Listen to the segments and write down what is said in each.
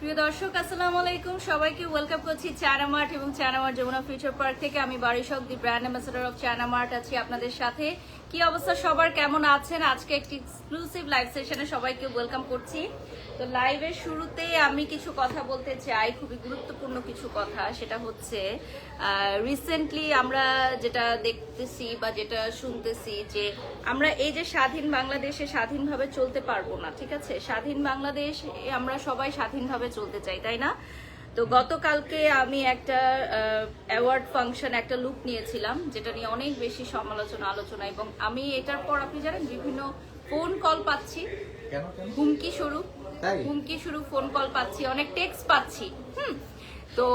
প্রিয় দর্শক আসসালামু আলাইকুম, সবাইকে ওয়েলকাম করছি চায়না মার্ট এবং China mart Jamuna future park থেকে। আমি Barishak, the brand ambassador of China mart আছি আপনাদের সাথে। কি অবস্থা সবার, কেমন আছেন? আজকে একটি এক্সক্লুসিভ লাইভ সেশনে সবাইকে ওয়েলকাম করছি। তো লাইভের শুরুতে আমি কিছু কথা বলতে চাই, খুবই গুরুত্বপূর্ণ কিছু কথা। সেটা হচ্ছে রিসেন্টলি আমরা যেটা দেখতেছি বা যেটা শুনতেছি যে আমরা এই যে স্বাধীন বাংলাদেশে স্বাধীনভাবে চলতে পারবো না, ঠিক আছে? স্বাধীন বাংলাদেশ আমরা সবাই স্বাধীনভাবে চলতে চাই, তাই না? তো গতকালকে আমি একটা অ্যাওয়ার্ড ফাংশন একটা লুক নিয়েছিলাম, যেটা নিয়ে অনেক বেশি আলোচনা এবং আমি এটার পর আপনি জানেন বিভিন্ন ফোন কল পাচ্ছি, হুমকি শুরু ফোন কল পাচ্ছি, অনেক টেক্সট পাচ্ছি। তো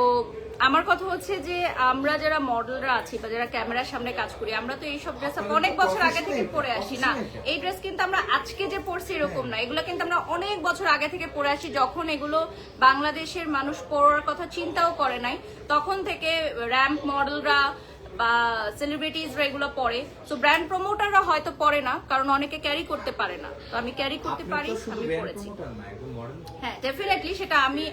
আমার কথা হচ্ছে যে আমরা যারা মডেলরা আছি বা যারা ক্যামেরার সামনে কাজ করি, আমরা তো এইসব ড্রেস অনেক বছর আগে থেকে পরে আসি না। এই ড্রেস কিন্তু আমরা আজকে যে পরছি এরকম না, এগুলো কিন্তু আমরা অনেক বছর আগে থেকে পরে আসি। যখন এগুলো বাংলাদেশের মানুষ পরার কথা চিন্তাও করে নাই, তখন থেকে র্যাম্প মডেলরা বা সেলিব্রিটিজরা এগুলো পরে। তো ব্র্যান্ড প্রমোটাররা হয়তো পরে না, কারণ অনেকে ক্যারি করতে পারে না। তো আমি ক্যারি করতে পারি, আমি পরেছি। হ্যাঁ, ডেফিনেটলি সেটা আমি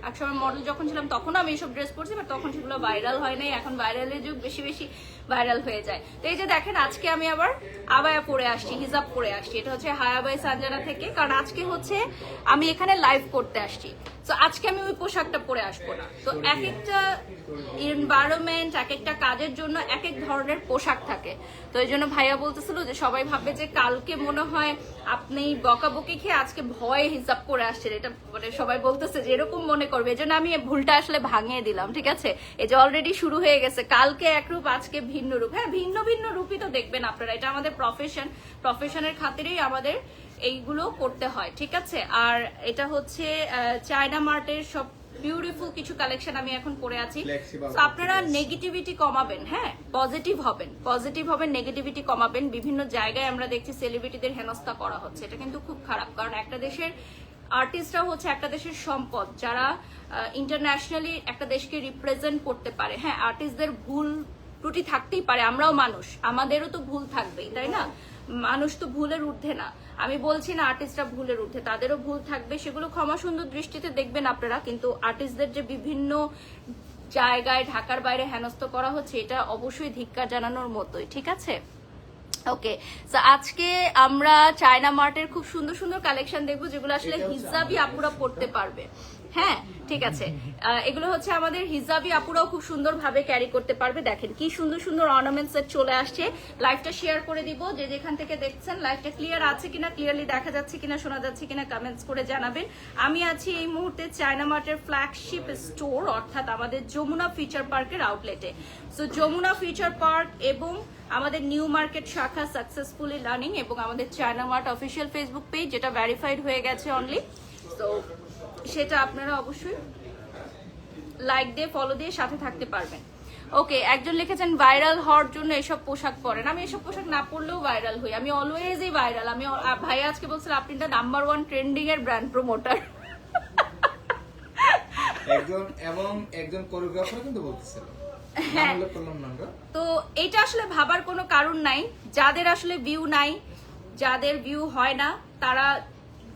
একসময় মডেল যখন ছিলাম তখন আমি এইসব ড্রেস পরছি, বাট তখন সেগুলো ভাইরাল হয় নাই। এখন ভাইরালের যুগ, বেশি বেশি ভাইরাল হয়ে যায়। তো এই যে দেখেন, আজকে আমি আবার আবায়া পরে আসছি, হিজাব পরে আসছি। এটা হচ্ছে হায়া বাই সানজানা থেকে, কারণ আজকে হচ্ছে আমি এখানে লাইভ করতে আসছি। তো আজকে আমি ওই পোশাকটা পরে আসবো না। তো এক একটা এনভায়রনমেন্ট, এক একটা কাজের জন্য এক এক ধরনের পোশাক থাকে। তো এই জন্য ভাইয়া বলতেছিল যে সবাই ভাববে যে কালকে মনে হয় আপনি বকাবকি খেয়ে আজকে ভয়ে হিসাব করে আসছেন, এটা মানে সবাই বলতেছে যে এরকম মনে করবে। এই জন্য আমি ভুলটা আসলে ভাঙিয়ে দিলাম, ঠিক আছে? এই যে অলরেডি শুরু হয়ে গেছে, কালকে এক রূপ আজকে ভিন্ন রূপ। হ্যাঁ, ভিন্ন ভিন্ন রূপই তো দেখবেন আপনারা, এটা আমাদের প্রফেশনের খাতিরেই আমাদের এইগুলো করতে হয়, ঠিক আছে? আর এটা হচ্ছে চায়না মার্টের সব বিউটিফুল কিছু কালেকশন আমি এখন পরে আছি। তো আপনারা নেগেটিভিটি কমাবেন, হ্যাঁ, পজিটিভ হবেন, নেগেটিভিটি কমাবেন। বিভিন্ন জায়গায় আমরা দেখছি সেলিব্রিটিদের হেনস্থা করা হচ্ছে, এটা কিন্তু খুব খারাপ। কারণ একটা দেশের আর্টিস্টরা হচ্ছে একটা দেশের সম্পদ, যারা ইন্টারন্যাশনালি একটা দেশকে রিপ্রেজেন্ট করতে পারে। হ্যাঁ, আর্টিস্টদের ভুল ত্রুটি থাকতেই পারে, আমরাও মানুষ, আমাদেরও তো ভুল থাকবেই, তাই না? মানুষ তো ভুলের ঊর্ধ্বে না। আমি বলছি না আর্টিস্টরা ভুলের ঊর্ধ্বে, তাদেরও ভুল থাকবে, সেগুলো ক্ষমা সুন্দর দৃষ্টিতে দেখবেন আপনারা। কিন্তু আর্টিস্টদের যে বিভিন্ন জায়গায় ঢাকার বাইরে হেনস্থা করা হচ্ছে, এটা অবশ্যই ধিক্কার জানানোর মতোই, ঠিক আছে? ওকে, তো আজকে আমরা চায়না মার্টের খুব সুন্দর সুন্দর কালেকশন দেখবো, যেগুলো আসলে হিজাবি আপুরা পড়তে পারবে। হ্যাঁ, ঠিক আছে, এগুলো হচ্ছে আমাদের হিজাবি আপুরাও খুব সুন্দরভাবে ক্যারি করতে পারবে। দেখেন কি সুন্দর সুন্দর অর্নামেন্টস সেট চলে আসছে। লাইভটা শেয়ার করে দিব, যে যেখান থেকে দেখছেন লাইভটা ক্লিয়ার আছে কিনা, ক্লিয়ারলি দেখা যাচ্ছে কিনা, শোনা যাচ্ছে কিনা কমেন্টস করে জানাবেন। আমি আছি এই মুহূর্তে চায়না মার্টের ফ্ল্যাগশিপ স্টোর, অর্থাৎ আমাদের যমুনা ফিউচার পার্কের আউটলেটে। সো যমুনা ফিউচার পার্ক এবং আমাদের নিউ মার্কেট শাখা সাকসেসফুলি রানিং, এবং আমাদের China mart official Facebook page, যেটা ভেরিফাইড হয়ে গেছে অনলি। তো সেটা আপনারা অবশ্যই লাইক দিয়ে ফলো দিয়ে সাথে থাকতে পারবেন। ওকে, একজন লিখেছেন ভাইরাল হওয়ার জন্য এসব পোশাক পরেন। আমি এসব পোশাক না পরলেও ভাইরাল হই, আমি অলওয়েজই ভাইরাল। আমি ভাই আজকে বলছিল আপনি তো নাম্বার 1 ট্রেন্ডিং এর ব্র্যান্ড প্রমোটার। একজন কোরিওগ্রাফার কিন্তু বলতেছিল। হ্যাঁ, তো এটা আসলে ভাবার কোনো কারণ নাই। যাদের আসলে ভিউ নাই, যাদের ভিউ হয় না, তারা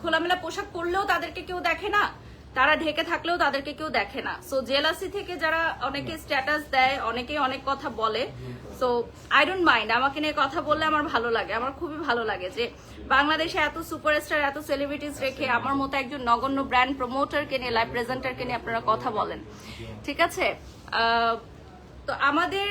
খোলামেলা পোশাক পরলেও তাদেরকে কেউ দেখে না, তারা ঢেকে থাকলেও তাদেরকে কেউ দেখে না। সো জেলাসি থেকে যারা অনেকে স্ট্যাটাস দেয়, অনেকে অনেক কথা বলে, সো আই ডোন্ট মাইন্ড। আমাকে নিয়ে কথা বললে আমার ভালো লাগে, আমার খুবই ভালো লাগে যে বাংলাদেশে এত সুপারস্টার, এত সেলিব্রিটিস রেখে আমার মতো একজন নগণ্য ব্র্যান্ড প্রমোটারকে নিয়ে, লাইভ প্রেজেন্টারকে নিয়ে আপনারা কথা বলেন, ঠিক আছে? তো আমাদের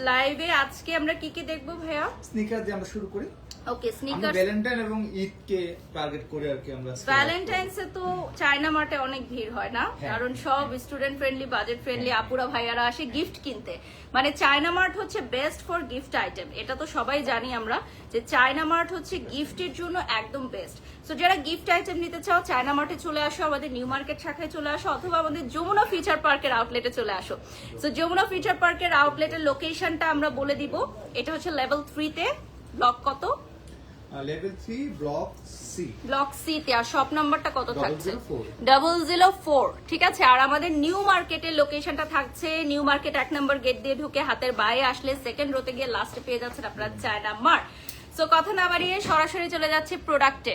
লাইভে আজকে আমরা কি কি দেখবো ভাইয়া? স্নিকার দিয়ে আমরা শুরু করি। ওকে, স্নিকার। ভ্যালেন্টাইন এবং ঈদ কে টার্গেট করে আর কি আমরা। ভ্যালেন্টাইন্সে তো চায়না মার্টে অনেক ভিড় হয় না, কারণ সব স্টুডেন্ট ফ্রেন্ডলি, বাজেট ফ্রেন্ডলি আপুরা ভাইয়ারা আসে গিফট কিনতে। মানে চায়না মার্ট হচ্ছে বেস্ট ফর গিফট আইটেম, এটা তো সবাই জানি আমরা যে চায়না মার্ট হচ্ছে গিফটের জন্য একদম বেস্ট। সো যারা গিফট আইটেম নিতে চাও, চায়না মার্টে চলে আসো, আমাদের নিউ মার্কেট শাখায় চলে আসো, অথবা আমাদের যমুনা ফিউচার পার্কের আউটলেটে চলে আসো। সো যমুনা ফিউচার পার্কের আউটলেটের লোকেশনটা আমরা বলে দিব। এটা হচ্ছে লেভেল 3 তে, ব্লক কত? Level 3 block C. Block C তে। আর শপ নাম্বারটা কত থাকছে? 004, ঠিক আছে? আর আমাদের নিউ মার্কেটের লোকেশনটা থাকছে নিউ মার্কেট 1 নম্বর গেট দিয়ে ঢুকে হাতের বাইরে আসলে সেকেন্ড রোতে গিয়ে লাস্টে পেয়ে যাচ্ছেন আপনারা চায়না মার্ট। সো কথা না বাড়িয়ে সরাসরি চলে যাচ্ছি প্রোডাক্টে।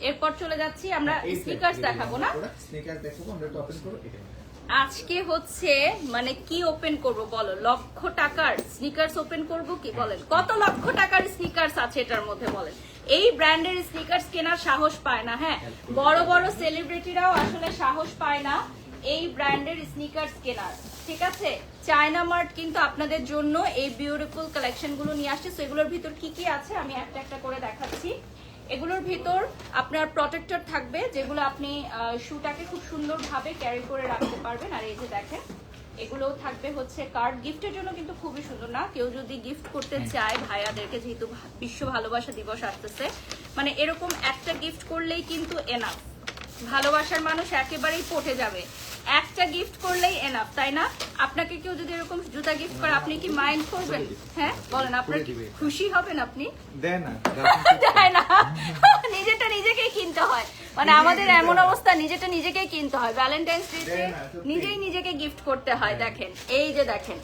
এরপর চলে যাচ্ছি আমরা স্নিকার্স দেখাবো না, স্নিকার্স দেখাবো আমরা। একটু ওপেন করো এটা। আজকে হচ্ছে মানে কি ওপেন করব বলো, লক্ষ টাকার স্নিকার্স ওপেন করব কি বলেন? কত লক্ষ টাকার স্নিকার্স আছে এটার মধ্যে বলেন? এই ব্র্যান্ডের স্নিকার্স কেনার সাহস পায় না। হ্যাঁ, বড় বড় সেলিব্রিটিরাও আসলে সাহস পায় না এই ব্র্যান্ডের স্নিকার্স কেনার, ঠিক আছে? চায়না মার্ট কিন্তু আপনাদের জন্য এই বিউটিফুল কালেকশন গুলো নিয়ে আসছে। সো এগুলোর ভিতর কি কি আছে আমি একটা একটা করে দেখাচ্ছি। এগুলোর ভিতর আপনার প্রোটেক্টর থাকবে, যেগুলো আপনি শুটাকে খুব সুন্দরভাবে ক্যারি করে রাখতে পারবেন। আর এই যে দেখেন, এগুলোও থাকবে হচ্ছে কার্ড, গিফটের জন্য কিন্তু খুবই সুন্দর না? কেউ যদি গিফট করতে চায় ভাইয়াদেরকে, যেহেতু বিশ্ব ভালোবাসা দিবস আসতেছে, মানে এরকম একটা গিফট করলেই কিন্তু এনাফ। ভালোবাসার মানুষ একেবারেই পটে যাবে, একটা গিফট করলেই এনাফ, তাই না? আপনাকে কেউ যদি এরকম জুতা গিফট করে আপনি কি মাইন্ড করবেন? হ্যাঁ বলেন, আপনার কি খুশি হবেন? আপনি দেয় না, দেয় না। নিজেটা নিজেকেই কিনতে হয়, মানে আমাদের এমন অবস্থা, নিজেটা নিজেকেই কিনতে হয়। ভ্যালেন্টাইন্স ডেতে নিজেই নিজেকে গিফট করতে হয়। দেখেন, এই যে দেখেন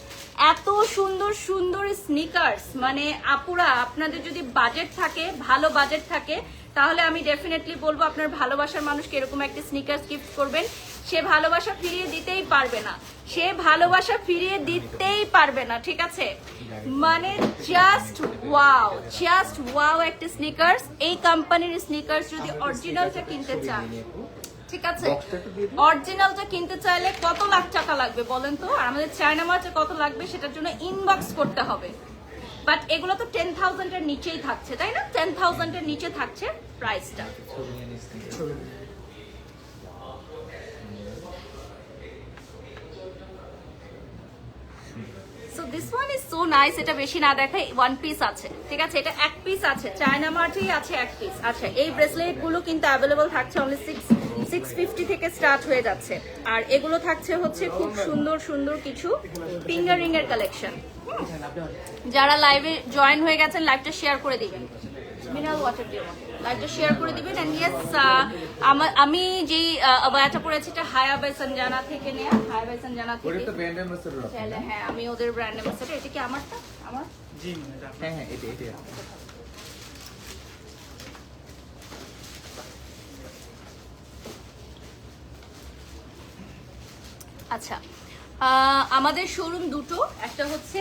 এত সুন্দর সুন্দর স্নিকার্স, মানে আপুরা আপনাদের যদি বাজেট থাকে, ভালো বাজেট থাকে, তাহলে আমি ডেফিনেটলি বলবো আপনার ভালোবাসার মানুষকে এরকম একটা স্নিকার্স গিফট করবেন। সে ভালোবাসা ফিরিয়ে দিতেই পারবে না, সে ভালোবাসা ফিরিয়ে দিতেই পারবে না, ঠিক আছে? মানে জাস্ট ওয়াও একটা স্নিকার্স। এই কোম্পানির স্নিকার্স যদি অরিজিনালটা কিনতে চান, ঠিক আছে, অরিজিনালটা কিনতে চাইলে কত লাখ টাকা লাগবে বলেন তো? আর আমাদের চায়না মার্টে কত লাগবে সেটার জন্য ইনবক্স করতে হবে। বাট এগুলো তো 10,000 এর নিচেই থাকছে, তাই না? 10,000 এর নিচে থাকছে প্রাইসটা। So this one is so nice. এটা বেশি না দেখাই, ওয়ান পিস আছে, ঠিক আছে? এটা এক পিস আছে, চায়না মার্টেই আছে এক পিস। আচ্ছা, এই ব্রেসলেট গুলো কিন্তু অ্যাভেলেবল থাকছে অনলি 650 থেকে স্টার্ট হয়ে যাচ্ছে। আর এগুলো থাকছে হচ্ছে খুব সুন্দর সুন্দর কিছু ফিঙ্গারিং এর কালেকশন। যারা লাইভে জয়েন হয়ে গেছেন, লাইভটা শেয়ার করে দিবেন, মিনারেল ওয়াটার দিয়ে লাইভটা শেয়ার করে দিবেন। এন্ড ইয়েস, আমি যেই আবায়াটা পরেছি এটা হায়া বাই সঞ্জানা থেকে নেয়া, হায়া বাই সঞ্জানা থেকে। ওটা তো ব্র্যান্ড অ্যাম্বাসেডর আছে। হ্যাঁ, আমি ওদের ব্র্যান্ড অ্যাম্বাসেডর। এটা কি আমারটা? আমার জি হ্যাঁ হ্যাঁ, এটা আচ্ছা, আমাদের শোরুম দুটো, একটা হচ্ছে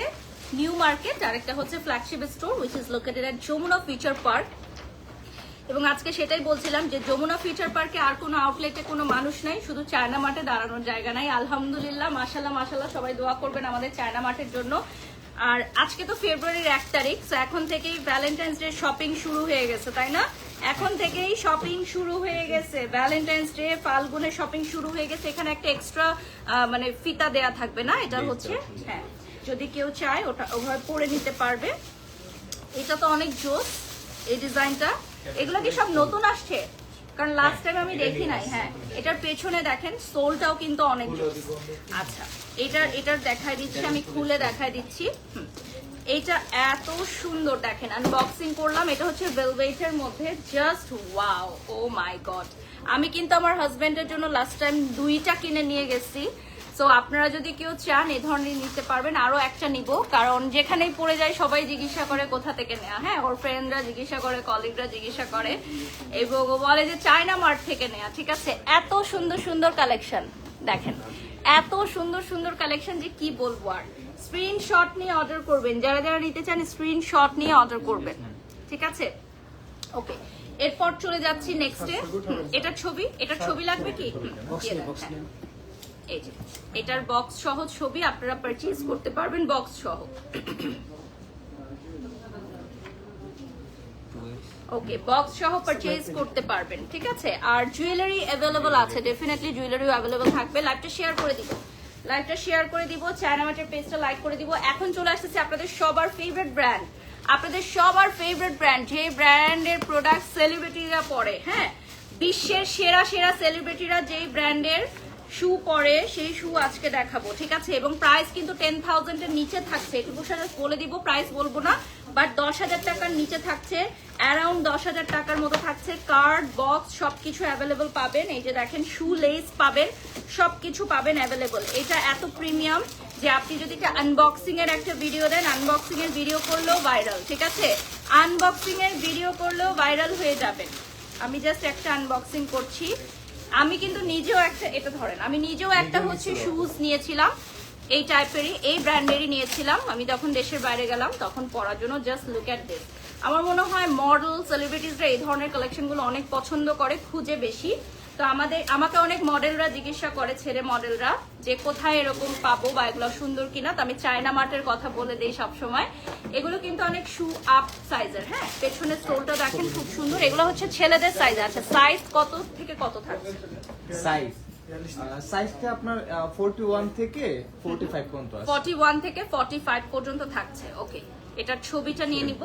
নিউ মার্কেট আর একটা হচ্ছে flagship store which is located at Jamuna future park. এবং আজকে সেটাই বলছিলাম যে যমুনা ফিউচার পার্কে আর কোনো আউটলেটে কোনো মানুষ নাই, শুধু চায়না মার্টে দাঁড়ানোর জায়গা নাই। আলহামদুলিল্লাহ, মাশাল্লাহ, সবাই দোয়া করবেন আমাদের চায়না মার্টের জন্য। আর আজকে তো ফেব্রুয়ারির 1 তারিখ, তো এখন থেকেই ভ্যালেন্টাইন্স ডে শপিং শুরু হয়ে গেছে, তাই না? এখন থেকেই শপিং শুরু হয়ে গেছে, ভ্যালেন্টাইন্স ডে ফাল্গুনে শপিং শুরু হয়ে গেছে। এখানে একটা এক্সট্রা মানে ফিতা দেয়া থাকবে না, এটা হচ্ছে, হ্যাঁ, যদি কেউ চায় ওটা ওভাবে পরে নিতে পারবে। এটা তো অনেক জোস এই ডিজাইনটা। এগুলো কি সব নতুন আসছে? কারণ লাস্ট টাইম আমি দেখি নাই। হ্যাঁ, এটার পেছনে দেখেন সোলটাও কিন্তু অনেক জোস। আচ্ছা, এটার দেখাই দিচ্ছি, আমি খুলে দেখাই দিচ্ছি। এইটা এত সুন্দর, দেখেন আনবক্সিং করলাম। এটা হচ্ছে ভেলভেটের মধ্যে, just wow, O my god. আমি কিন্তু আমার হাজবেন্ডের জন্য লাস্ট টাইম 2টা কিনে নিয়ে গেছি। সো আপনারা যদি কেউ চান এই ধরনের নিতে পারবেন। আরো একটা নিব, কারণ যেখানেই পড়ে যায় সবাই জিজ্ঞাসা করে কোথা থেকে নেওয়া। হ্যাঁ, ওর ফ্রেন্ডরা জিজ্ঞাসা করে, কলিগরা জিজ্ঞাসা করে, এবং বলে যে চায়না মার্ট থেকে নেওয়া, ঠিক আছে? এত সুন্দর সুন্দর কালেকশন দেখেন, এত সুন্দর সুন্দর কালেকশন যে কি বলবো। আর স্ক্রিনশট নিয়ে অর্ডার করবেন, যারা যারা নিতে চান স্ক্রিনশট নিয়ে অর্ডার করবেন, ঠিক আছে? ওকে, এরপর চলে যাচ্ছি নেক্সটে। এটার ছবি লাগবে কি? এই যে এটার বক্স সহ ছবি আপনারা পারচেজ করতে পারবেন, বক্স সহ। ওকে, বক্স সহ পারচেজ করতে পারবেন, ঠিক আছে? আর জুয়েলারি অ্যাভেলেবল আছে, ডেফিনেটলি জুয়েলারিও অ্যাভেলেবল থাকবে। লাইভটা শেয়ার করে দিব, চায়না মার্টের পেজটা লাইক করে দিব। এখন চলে আসতেছে আপনাদের সবার ফেভারিট ব্র্যান্ড, যে ব্র্যান্ডের প্রোডাক্ট সেলিব্রিটিরা পরে। হ্যাঁ, বিশ্বের সেরা সেলিব্রিটিরা যেই ব্র্যান্ডের শু পরে সেই শু আজকে দেখাবো, ঠিক আছে? এবং প্রাইস কিন্তু 10,000 এর নিচে থাকছে। এটুকু সাথে বলে দিব, প্রাইস বলবো না, বাট 10,000 টাকার নিচে থাকছে, অ্যারাউন্ড 10,000 টাকার মতো থাকছে। কার্ড, বক্স সবকিছু অ্যাভেলেবল পাবেন। এই যে দেখেন, শু লেস পাবেন, সবকিছু পাবেন অ্যাভেলেবল। এটা এত প্রিমিয়াম যে আপনি যদি আনবক্সিং এর একটা ভিডিও দেন, আনবক্সিং এর ভিডিও করলেও ভাইরাল, ঠিক আছে? আনবক্সিং এর ভিডিও করলেও ভাইরাল হয়ে যাবে। আমি জাস্ট একটা আনবক্সিং করছি। আমি কিন্তু নিজেও একটা, এটা ধরেন, আমি নিজেও একটা হচ্ছে শুজ নিয়েছিলাম এই টাইপেরই, এই ব্র্যান্ডেরই নিয়েছিলাম। আমি যখন দেশের বাইরে গেলাম তখন পরার জন্য। Just look at this. আমার মনে হয় মডেল সেলিব্রিটিসরা এই ধরনের কালেকশনগুলো অনেক পছন্দ করে, খুঁজে বেশি। তো আমাকে অনেক মডেলরা জিজ্ঞাসা করে, ছেলে মডেলরা, যে কোথায় এরকম পাবো বা এগুলো সুন্দর কিনা। তো আমি চায়না মার্টের কথা বলে দিই সবসময়। এগুলো কিন্তু অনেক শু আপ সাইজের। হ্যাঁ, পেছনের স্টোলটা দেখেন খুব সুন্দর। এগুলো হচ্ছে ছেলেদের সাইজ। আচ্ছা, সাইজ কত থেকে কত থাকছে? সাইজটা আপনার 41 থেকে 45 পর্যন্ত আছে। 41 থেকে 45 পর্যন্ত থাকছে। ওকে, এটার ছবিটা নিয়ে নিব।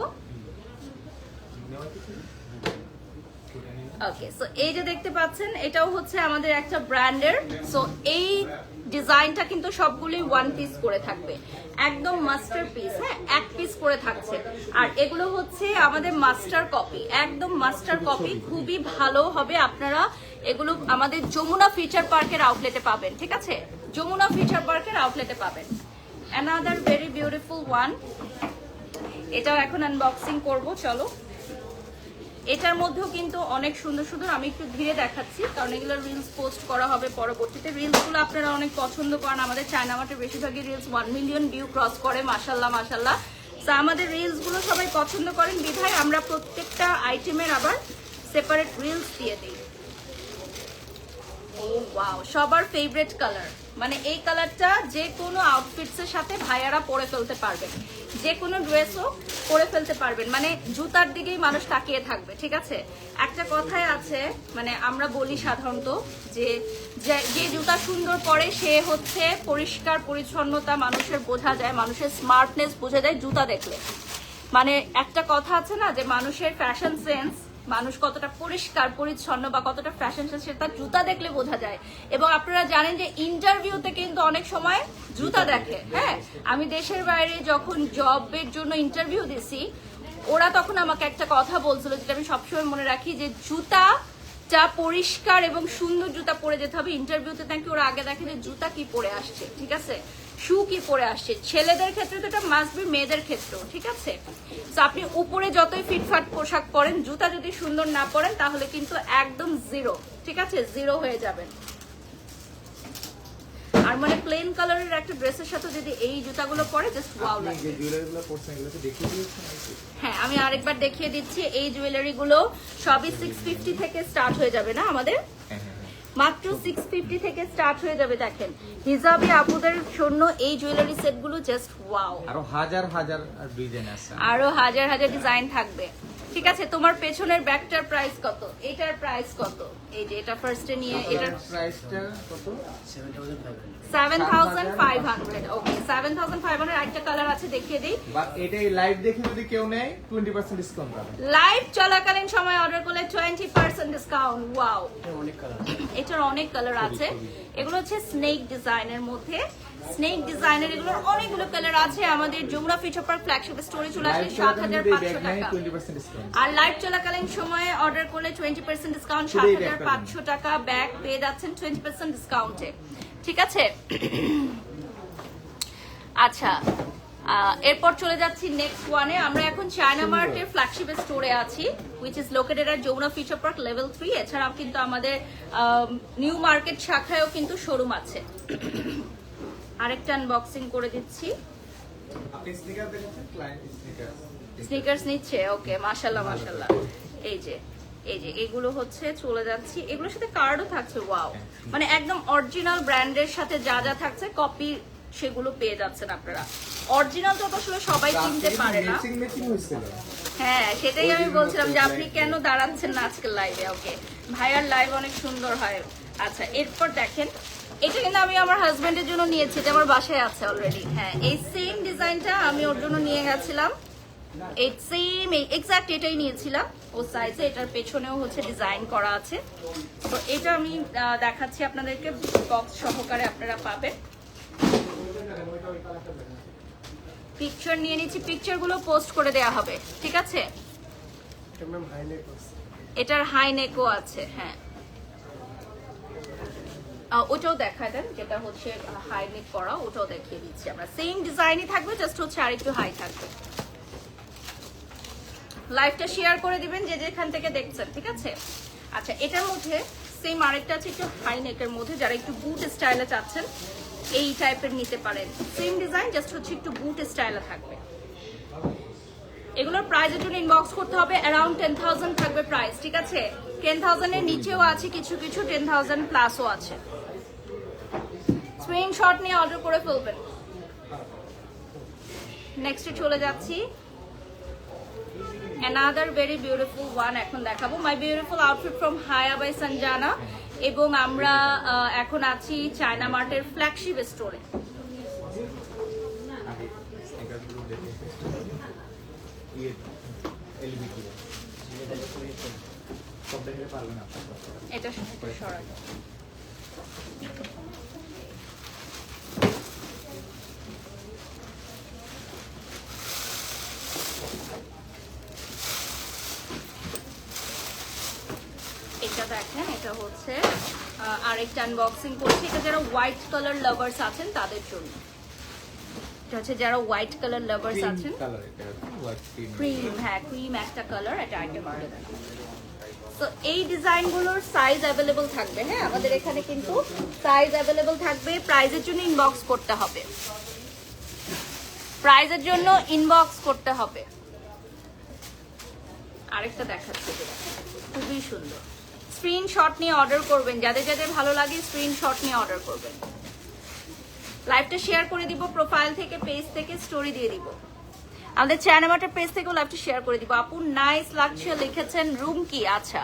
ওকে, সো এই যে দেখতে পাচ্ছেন, এটাও হচ্ছে আমাদের একটা ব্র্যান্ডের। সো এই ডিজাইনটা কিন্তু সবগুলোই ওয়ান পিস করে থাকবে, একদম মাস্টার পিস। হ্যাঁ, এক পিস করে থাকছে। আর এগুলো হচ্ছে আমাদের মাস্টার কপি, একদম মাস্টার কপি, খুবই ভালো হবে। আপনারা এগুলো আমাদের যমুনা ফিচার পার্কের আউটলেটে পাবেন। ঠিক আছে, যমুনা ফিচার পার্কের আউটলেটে পাবেন। Another very beautiful one. এটাও এখন আনবক্সিং করব। চলো, এটার মধ্যেও কিন্তু অনেক সুন্দর সুন্দর, আমি একটু ধীরে দেখাচ্ছি কারণ এগুলো রিলস পোস্ট করা হবে পরবর্তীতে। রিলসগুলো আপনারা অনেক পছন্দ করেন। আমাদের চায়না মার্টের বেশিরভাগই রিলস 1 মিলিয়ন ভিউ ক্রস করে, মাশাল্লাহ মাশাল্লাহ। তো আমাদের রিলসগুলো সবাই পছন্দ করেন বিধায় আমরা প্রত্যেকটা আইটেমের আবার সেপারেট রিলস দিয়ে দিই। ও ওয়াও, সবার ফেভারিট কালার। মানে এই কালারটা যে কোনো আউটফিটসের সাথে ভাইয়ারা পরে ফেলতে পারবেন, যে কোনো ড্রেসও পরে ফেলতে পারবেন। মানে জুতার দিকেই মানুষ তাকিয়ে থাকবে। ঠিক আছে, একটা কথাই আছে, মানে আমরা বলি সাধারণত যে যে জুতা সুন্দর পরে সে হচ্ছে পরিষ্কার পরিচ্ছন্নতা মানুষের বোঝা যায়, মানুষের স্মার্টনেস বোঝা যায় জুতা দেখলে। মানে একটা কথা আছে না যে মানুষের ফ্যাশন সেন্স, মানুষ কতটা পরিষ্কার পরিচ্ছন্ন বা কতটা ফ্যাশন সেন্স সেটা জুতা দেখলে বোঝা যায়। এবং আপনারা জানেন যে ইন্টারভিউতে কিন্তু অনেক সময় জুতা দেখে। হ্যাঁ, আমি দেশের বাইরে যখন জবের জন্য ইন্টারভিউ দিছি, ওরা তখন আমাকে একটা কথা বলছিল যেটা আমি সবসময় মনে রাখি, যে জুতাটা পরিষ্কার এবং সুন্দর জুতা পরে যেতে হবে ইন্টারভিউতে। নাকি ওরা আগে দেখে যে জুতা কি পরে আসছে, ঠিক আছে, শু কি পরে আসছে। ছেলেদের ক্ষেত্রে তো এটা মাস্ট বি, মেয়েদের ক্ষেত্রেও। ঠিক আছে, তো আপনি উপরে যতই ফিটফাট পোশাক পরেন, জুতা যদি সুন্দর না পরেন তাহলে কিন্তু একদম জিরো। ঠিক আছে, জিরো হয়ে যাবেন। আর মানে প্লেন কালারের একটা ড্রেসের সাথে যদি এই জুতাগুলো পরে, জাস্ট ওয়াও লাগে। যে জুয়েলারিগুলো পরছেন এগুলো তো দেখিয়ে দিয়েছেন। হ্যাঁ, আমি আরেকবার দেখিয়ে দিচ্ছি। এই জুয়েলারিগুলো সবই 650 থেকে স্টার্ট হয়ে যাবে না আমাদের, মাত্র 650 থেকে স্টার্ট হয়ে যাবে। দেখেন, হিজাবি আপুদের জন্য এই জুয়েলারি সেটগুলো জাস্ট ওয়াও। আরো হাজার হাজার ডিজাইন আছে, আরো হাজার হাজার ডিজাইন থাকবে। ঠিক আছে, তোমার পেছনের ব্যাগটার প্রাইস কত, এটার প্রাইস কত? এই যে এটা ফার্স্টে নিয়ে, এটার প্রাইসটা কত? 7500। ওকে, 7500। একটা কালার আছে, দেখিয়ে দিই। বা এটাই লাইভ দেখে যদি কেউ নেয় 20% ডিসকাউন্ট পাবে। লাইভ চলাকালীন সময় অর্ডার করলে 20% ডিসকাউন্ট। ওয়াও, এটার অনেক কালার আছে। এগুলো হচ্ছে স্নেক ডিজাইনের মধ্যে, স্নেক ডিজাইনের এগুলোর অনেকগুলো কালার আছে। আমাদের যমুনা ফিচার পার্ক ফ্ল্যাগশিপ স্টোরে চলে আসলে 7500 টাকা। 20% ডিসকাউন্ট। আর লাইভ চলাকালীন সময়ে অর্ডার করলে 20% ডিসকাউন্ট, 7500 টাকা ব্যাগ পেয়ে যাচ্ছেন 20% ডিসকাউন্টে। ঠিক আছে, আচ্ছা, এরপর চলে যাচ্ছি নেক্সট ওয়ানে। আমরা এখন চায়না মার্টের ফ্ল্যাগশিপ স্টোরে আছি, which is located at Jamuna future park level 3। এছাড়াও কিন্তু আমাদের নিউ মার্কেট শাখায়ও কিন্তু শোরুম আছে। আরেকটা আনবক্সিং করে দিচ্ছি। আপনি স্নিকার দেখেছেন? Client sneaker. স্নিকার্স নিচ্ছে। ওকে, মাশাআল্লাহ মাশাআল্লাহ। এই যে এগুলো হচ্ছে চলে যাচ্ছি। এগুলোর সাথে কার্ডও থাকছে। ওয়াও, মানে একদম অরিজিনাল ব্র্যান্ডের সাথে যা যা থাকছে কপি সেগুলো পেয়ে যাচ্ছেন আপনারা। অরিজিনাল তো আসলে সবাই কিনতে পারে না। হ্যাঁ, সেটাই আমি বলছিলাম যে আপনি কেন দাঁড়াচ্ছেন না আজকের লাইভে। ওকে, ভাইয়ার লাইভ অনেক সুন্দর হয়। আচ্ছা, এরপর দেখেন, এটা কিন্তু আমি আমার হাজবেন্ডের জন্য নিয়েছি, এটা আমার বাসায় আছে অলরেডি। হ্যাঁ, এই সেম ডিজাইনটা আমি ওর জন্য নিয়ে গেছিলাম। এই সেম এক্সাক্ট এটাই নিয়েছিলাম ও সাইজে। এটার পেছনেও হচ্ছে ডিজাইন করা আছে। তো এটা আমি দেখাচ্ছি আপনাদেরকে, বক্স সহকারে আপনারা পাবেন। পিকচার নিয়ে নিচ্ছি, পিকচারগুলো পোস্ট করে দেয়া হবে। ঠিক আছে, এটার হাই নেকও আছে। হ্যাঁ, ওটাও দেখায় দেন, যেটা হচ্ছে হাই নেক করা, ওটাও দেখিয়ে দিচ্ছি আমরা। সেম ডিজাইনই থাকবে, জাস্ট হচ্ছে আর একটু হাই থাকবে। লাইভটা শেয়ার করে দিবেন যে যেখান থেকে দেখছেন, ঠিক আছে? আচ্ছা, এটার মধ্যে সেম আরেকটা আছে একটু হাই নেকের মধ্যে, যারা একটু বুট স্টাইলে চাচ্ছেন এই টাইপের নিতে পারেন। সেম ডিজাইন, জাস্ট হচ্ছে একটু বুট স্টাইলে থাকবে। এগুলোর প্রাইসের জন্য ইনবক্স করতে হবে, অ্যারাউন্ড 10,000 থাকবে প্রাইস, ঠিক আছে? 10,000 এর নিচেও আছে কিছু কিছু, 10,000 প্লাসও আছে। স্ক্রিনশট নিয়ে অর্ডার করে ফেলবেন। নেক্সটে চলে যাচ্ছি, another very beautiful one এখন দেখাবো, মাই বিউটিফুল আউটফিট ফ্রম হায়া বাই সঞ্জানা। এবং আমরা এখন আছি চায়না মার্টের ফ্ল্যাগশিপ স্টোরে। এটা সরাই এটা দেখেন, এটা হচ্ছে আরেকটা আনবক্সিং করছি। এটা যারা হোয়াইট কালার লাভার্স আছেন তাদের জন্য, এটা হচ্ছে যারা হোয়াইট কালার লাভার্স আছেন। ক্রিম, হ্যাঁ ক্রিম একটা কালার, এটা আইটেম আর্টে দেন। তো এই ডিজাইনগুলোর সাইজ অ্যাভেলেবল থাকবে, হ্যাঁ আমাদের এখানে কিন্তু সাইজ অ্যাভেলেবল থাকবে। প্রাইজের জন্য ইনবক্স করতে হবে, প্রাইজের জন্য ইনবক্স করতে হবে। আরেকটা দেখাচ্ছি, খুবই সুন্দর। স্ক্রিনশট নিয়ে অর্ডার করবেন, যাদের যাদের ভালো লাগে স্ক্রিনশট নিয়ে অর্ডার করবেন। লাইভটা শেয়ার করে দিব, প্রোফাইল থেকে পেজ থেকে স্টোরি দিয়ে দিব, আমাদের চায়না মার্টের পেজ থেকেও লাইভটা শেয়ার করে দিব। আপু নাইস লাগছে লিখেছেন, রুম কি? আচ্ছা,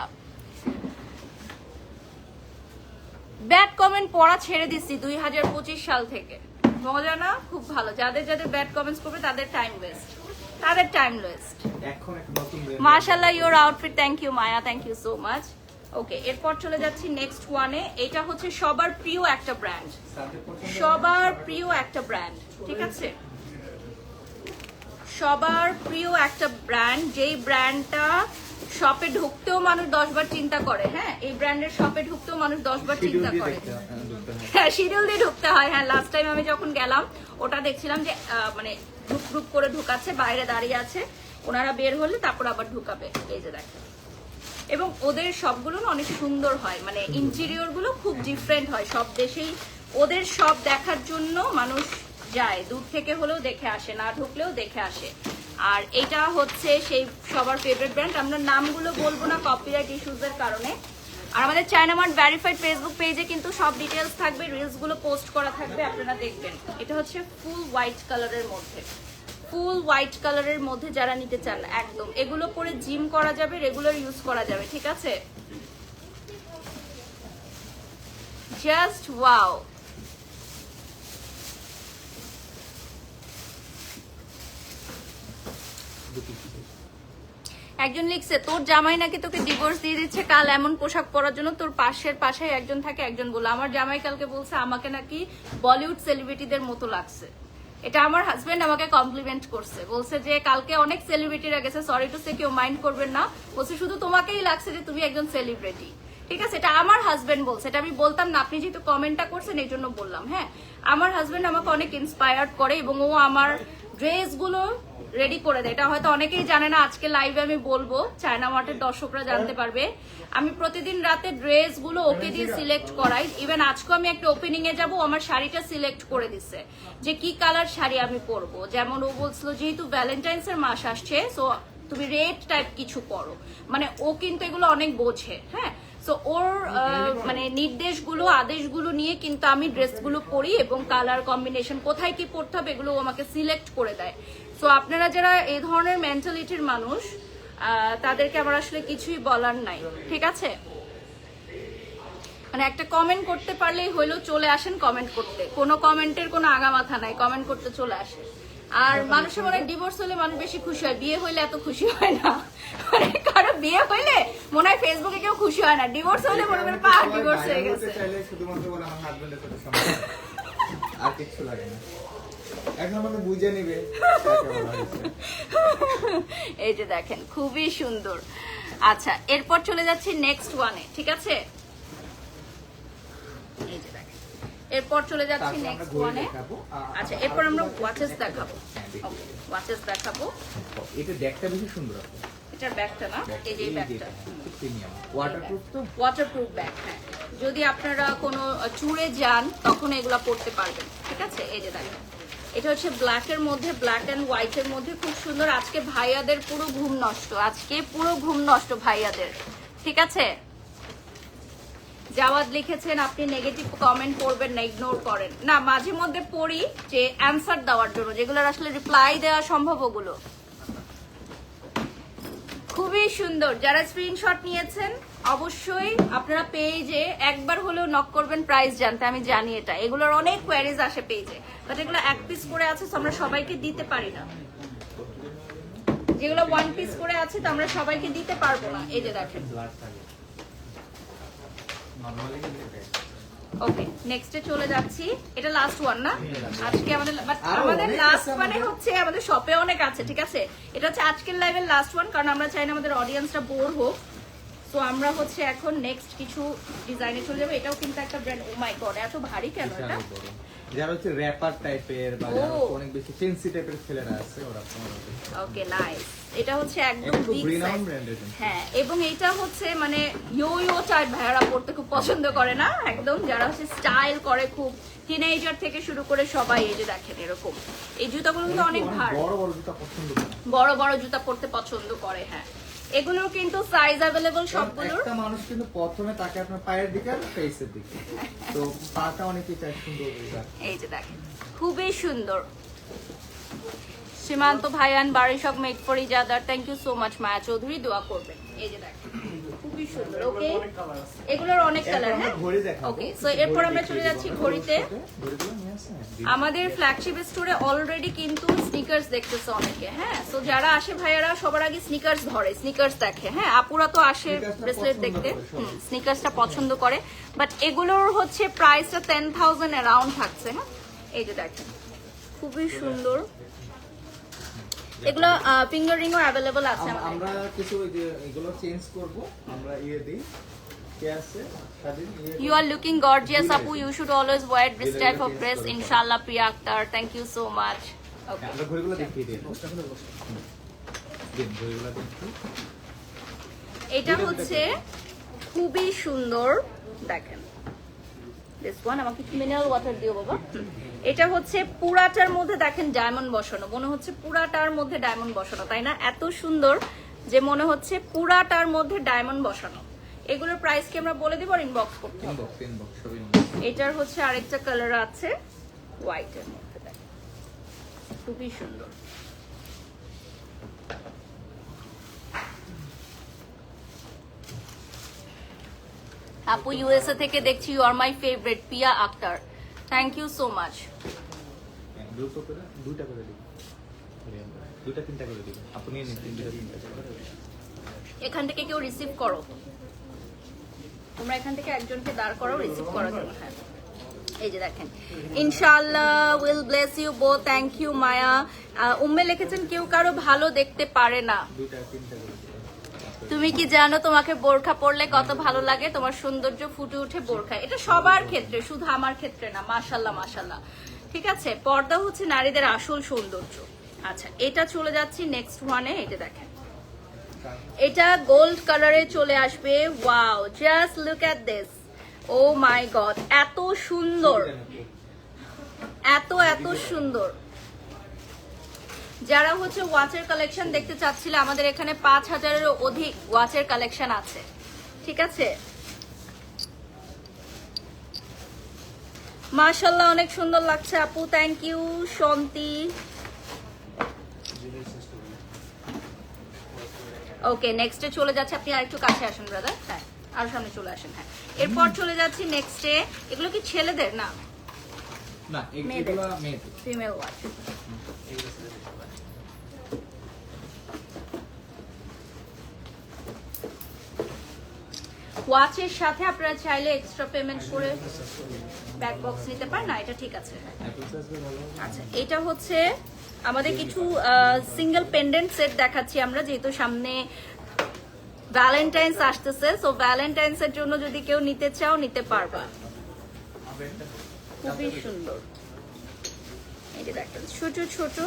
ব্যাড কমেন্ট পড়া ছেড়ে দিচ্ছি 2025 সাল থেকে। মজা না? খুব ভালো। যাদের যাদের ব্যাড কমেন্টস করবে তাদের টাইম ওয়েস্ট, তাদের টাইম ওয়েস্ট। এখন একটা নতুন মাশাআল্লাহ your outfit, thank you Maya, thank you so much. Okay, এরপর চলে যাচ্ছি নেক্সট ওয়ানে। এটা হচ্ছে সবার প্রিয় একটা ব্র্যান্ড, সবার প্রিয় একটা ব্র্যান্ড, ঠিক আছে? সবার প্রিয় একটা ব্র্যান্ড, যেই ব্র্যান্ডটা শপে ঢুকতেও মানুষ 10 বার চিন্তা করে। হ্যাঁ, এই ব্র্যান্ডের শপে ঢুকতেও মানুষ 10 বার চিন্তা করে। হ্যাঁ, শিডিউল দিয়ে ঢুকতে হয়। হ্যাঁ, লাস্ট টাইম আমি যখন গেলাম ওটা দেখছিলাম যে মানে গ্রুপ গ্রুপ করে ঢুকাচ্ছে, বাইরে দাঁড়িয়ে আছে, ওনারা বের হলে তারপর আবার ঢুকাবে। এই যে দেখেন, এবং ওদের সবগুলো না অনেক সুন্দর হয়, মানে ইন্টেরিয়র গুলো খুব ডিফারেন্ট হয় সব দেশেই। ওদের সব দেখার জন্য মানুষ যায়, দূর থেকে হলেও দেখে আসে, না ঢুকলেও দেখে আসে। আর এটা হচ্ছে সেই সবার ফেভারিট ব্র্যান্ড। আমরা নামগুলো বলবো না কপিরাইট ইস্যুজের কারণে। আর আমাদের চায়না মার্ট ভেরিফাইড ফেসবুক পেজে কিন্তু সব ডিটেলস থাকবে, রিলস গুলো পোস্ট করা থাকবে, আপনারা দেখবেন। এটা হচ্ছে ফুল হোয়াইট কালারের মধ্যে, ফুল হোয়াইট কালারের মধ্যে যারা নিতে চান একদম, এগুলো পরে জিম করা যাবে, রেগুলার ইউজ করা যাবে, ঠিক আছে? Just wow. একজন লিখছে তোর জামাই নাকি তোকে ডিভোর্স দিয়ে দিচ্ছে কাল এমন পোশাক পরার জন্য, তোর পাশে একজন থাকে। একজন বলল আমার জামাই কালকে বলছে আমাকে নাকি বলিউড সেলিব্রিটিদের মতো লাগছে। এটা আমার হাজবেন্ড আমাকে কমপ্লিমেন্ট করছে, বলছে যে কালকে অনেক সেলিব্রিটিরা গেছে, সরি টু সে কেউ মাইন্ড করবেন না, বলছে শুধু তোমাকেই লাগছে যে তুমি একজন সেলিব্রিটি, ঠিক আছে? এটা আমার হাজবেন্ড বলছে, এটা আমি বলতাম না, আপনি যেহেতু কমেন্টটা করছেন এই জন্য বললাম। হ্যাঁ, আমার হাজবেন্ড আমাকে অনেক ইন্সপায়ার্ড করে এবং ও আমার ড্রেসগুলো রেডি করে দেয়। এটা হয়তো অনেকেই জানে না, আজকে লাইভে আমি বলবো, চায়না মার্টের দর্শকরা জানতে পারবে। আমি প্রতিদিন রাতে ড্রেসগুলো ওকে দিয়ে সিলেক্ট করাই। ইভেন আজকে আমি একটা ওপেনিং এ যাবো, আমার শাড়িটা সিলেক্ট করে দিছে যে কি কালার শাড়ি আমি পরবো। যেমন ও বলছিল যেহেতু ভ্যালেন্টাইন্স এর মাস আসছে, সো তুমি রেড টাইপ কিছু পরো, মানে ও কিন্তু এগুলো অনেক বোঝে। হ্যাঁ, সো ওর মানে নির্দেশগুলো আদেশগুলো নিয়ে কিন্তু আমি ড্রেসগুলো পরি এবং কালার কম্বিনেশন কোথায় কি পরতে হবে এগুলো আমাকে সিলেক্ট করে দেয়। সো আপনারা যারা এই ধরনের মেন্টালিটির মানুষ তাদেরকে আমার আসলে কিছুই বলার নাই, ঠিক আছে? মানে একটা কমেন্ট করতে পারলেই হইলো, চলে আসেন কমেন্ট করতে, কোনো কমেন্টের কোনো আগা মাথা নাই, কমেন্ট করতে চলে আসে। আর মানুষের মনে হয় ডিভোর্স হলে মানুষ বেশি খুশি হয়, বিয়ে হইলে এত খুশি হয় না। মানে কারো বিয়ে হইলে মনে হয় ফেসবুকে কেউ খুশি হয় না, ডিভোর্স হলে মনে করেন পা ডিভোর্স হয়ে গেছে। শুধুমাত্র বলে আমার হাজবেন্ডের সাথে সম্পর্ক, আর কিছু লাগে না, এখন মানে বুঝে নিবে। এই যে দেখেন খুবই সুন্দর। আচ্ছা, এরপর চলে যাচ্ছি নেক্সট ওয়ানে, ঠিক আছে? এই যে দেখেন, এরপর চলে যাচ্ছি নেক্সট ওয়ানে। আচ্ছা, এরপর আমরা ওয়াচেস দেখাবো। ওকে, ওয়াচেস দেখাবো। এটা দেখতে বেশি সুন্দর, এটার ব্যাগটা না, এই যে ব্যাগটা প্রিমিয়াম ওয়াটারপ্রুফ তো। ওয়াটারপ্রুফ ব্যাগ, হ্যাঁ। যদি আপনারা কোনো ট্যুরে যান তখন এগুলা পরতে পারবেন, ঠিক আছে। এই যে দেখেন, এটা হচ্ছে ব্ল্যাকের মধ্যে, ব্ল্যাক অ্যান্ড হোয়াইটের মধ্যে, খুব সুন্দর। আজকে ভাইয়াদের পুরো ঘুম নষ্ট, আজকে পুরো ঘুম নষ্ট ভাইয়াদের, ঠিক আছে। জাওয়াদ লিখেছেন আপনি নেগেটিভ কমেন্ট করবেন না, ইগনোর করেন না। মাঝে মধ্যে পড়ি যে অ্যানসার দেওয়ার জন্য, যেগুলোর আসলে রিপ্লাই দেওয়া সম্ভব ওগুলো। খুবই সুন্দর। যারা স্ক্রিনশট নিয়েছেন অবশ্যই আপনারা পেজে একবার হলেও নক করবেন প্রাইস জানতে। আমি জানি এটা, এগুলোর অনেক কোয়ারিজ আসে পেজে, বাট এগুলো এক পিস করে আছে তো আমরা সবাইকে দিতে পারি না। যেগুলো ওয়ান পিস করে আছে তো আমরা সবাইকে দিতে পারবো না। এই যে দেখেন, ওকে নেক্সটে চলে যাচ্ছি। এটা লাস্ট ওয়ান না আজকে আমাদের, বাট আমাদের লাস্ট মানে হচ্ছে আমাদের শপে অনেক আছে, ঠিক আছে। এটা হচ্ছে আজকের লাইভের লাস্ট ওয়ান, কারণ আমরা চাই না আমাদের অডিয়েন্সটা বোর হোক। তো আমরা হচ্ছে এখন নেক্সট কিছু ডিজাইনে চলে যাবো। এটাও কিন্তু একটা ব্র্যান্ড। ও মাই গড, এত ভারী কেন এটা? যারা হচ্ছে র‍্যাপার টাইপের বা যারা অনেক বেশি ফ্যান্সি টাইপের ছেলেরা আছে ওরা। Okay nice. এটা হচ্ছে একদম বিগ সাইজ, হ্যাঁ। এবং এটা হচ্ছে মানে ইয়ো টাইপ ভাইয়ারা পড়তে খুব পছন্দ করে না, একদম যারা হচ্ছে স্টাইল করে খুব, টিনেজার থেকে শুরু করে সবাই। এই যে দেখেন এরকম, এই জুতাগুলো কিন্তু অনেক ভারী, বড় বড় জুতা পছন্দ করে, বড় বড় জুতা পড়তে পছন্দ করে, হ্যাঁ। এগুলোর কিন্তু সাইজ अवेलेबल সবগুলোর। একটা মানুষ কিন্তু প্রথমে তাকে আপনার পায়ের দিকে আর ফেসের দিকে, তো পাটা অনেকই চাই সুন্দর জুতা। এই যে দেখেন খুবই সুন্দর। সীমান্ত ভাইয়ান Barishak made for each other, thank you so much. Maya Chowdhury দোয়া করবেন। এই যে দেখেন খুবই সুন্দর। ওকে এগুলোর অনেক কালার, হ্যাঁ। ওকে সো এরপর আমরা চলে যাচ্ছি ঘড়িতে। আমাদের ফ্ল্যাগশিপ স্টোরে অলরেডি কিন্তু স্নিকার্স দেখতেছে অনেকে, হ্যাঁ। সো যারা আসে ভাইয়ারা সবার আগে স্নিকার্স ধরে, স্নিকার্স দেখে, হ্যাঁ। আপুরা তো আসে ব্রেসলেট দেখতে, স্নিকার্সটা পছন্দ করে। বাট এগুলোর হচ্ছে প্রাইসটা 10,000 অ্যারাউন্ড থাকছে, হ্যাঁ। এই যে দেখেন খুবই সুন্দর। এগুলো ফিঙ্গার রিংও अवेलेबल আছে আমাদের। আমরা কিছু এগুলো চেঞ্জ করব, আমরা দেই। কে আছে স্বাধীন? You are looking gorgeous, Apu. You should always wear this type of dress, inshallah. Priya Akhtar, thank you so much. Okay. আমরা ঘড়িগুলো দেখিয়ে দিই। ঘড়িগুলো দেখি। এটা হচ্ছে খুবই সুন্দর, দেখেন। This one আমাকে একটু মিনারেল ওয়াটার দিও বাবা। এটা হচ্ছে পুরাটার মধ্যে দেখেন ডায়মন্ড বসানো, মনে হচ্ছে পুরাটার মধ্যে ডায়মন্ড বসানো, তাই না? এত সুন্দর যে মনে হচ্ছে পুরাটার মধ্যে ডায়মন্ড বসানো। এগুলোর প্রাইস কি আমরা বলে দিব আর ইনবক্স করতে হবে? ইনবক্স সবই। এটার হচ্ছে আরেকটা কালার আছে হোয়াইটের মধ্যে, দেখেন খুবই সুন্দর। আপু ইউএসএ থেকে দেখছি, you are my favourite Piya Akter, thank you so much. দুইটা করে দিন, দুইটা তিনটা করে দিন, আপনি নিন তিনটা তিনটা। এখান থেকে কেউ রিসিভ করো, তোমরা এখান থেকে একজনকে দাঁড় করো রিসিভ করার জন্য, হ্যাঁ। এই যে দেখেন, ইনশাআল্লাহ will bless you both, thank you Maya. Umme লিখেছেন কেউ কারো ভালো দেখতে পারে না। দুইটা তিনটা করে দিন। তুমি কি জানো তোমাকে বোরখা পরলে কত ভালো লাগে, তোমার সৌন্দর্য ফুটে ওঠে বোরখা। এটা সবার ক্ষেত্রে, শুধু আমার ক্ষেত্রে না। মাশাআল্লাহ মাশাআল্লাহ, ঠিক আছে। পর্দা হচ্ছে নারীদের আসল সৌন্দর্য। আচ্ছা এটা চলে যাচ্ছি নেক্সট ওয়ানে। এটা দেখেন, এটা গোল্ড কালারে চলে আসবে। Wow, just look at this, oh my god, এত সুন্দর, এত এত সুন্দর। যারা হচ্ছে ওয়াচের কালেকশন দেখতে চাচ্ছিলে, আমাদের এখানে 5,000-এরও অধিক ওয়াচের কালেকশন আছে, ঠিক আছে। মাশাআল্লাহ অনেক সুন্দর লাগছে আপু, থ্যাংক ইউ শান্তি। ওকে নেক্সটে চলে যাচ্ছে, আপনি আরেকটু কাছে আসেন ব্রাদার, হ্যাঁ আর সামনে চলে আসেন, হ্যাঁ। এরপর চলে যাচ্ছি নেক্সটে। এগুলো কি ছেলেদের না? না এগুলো মেয়েদের, ফিমেল ওয়াচ। ওয়াচের সাথে আপনারা চাইলে এক্সট্রা পেমেন্ট করে ব্যাক বক্স নিতে পারেন না, এটা ঠিক আছে। আচ্ছা এটা হচ্ছে আমাদের কিছু সিঙ্গেল পেন্ডেন্ট সেট দেখাচ্ছি আমরা, যেহেতু সামনে ভ্যালেন্টাইন্স আসতেছে। সো ভ্যালেন্টাইন্স এর জন্য যদি কেউ নিতে চাও নিতে পারবা, খুবই সুন্দর। এই যে দেখেন ছোট ছোট,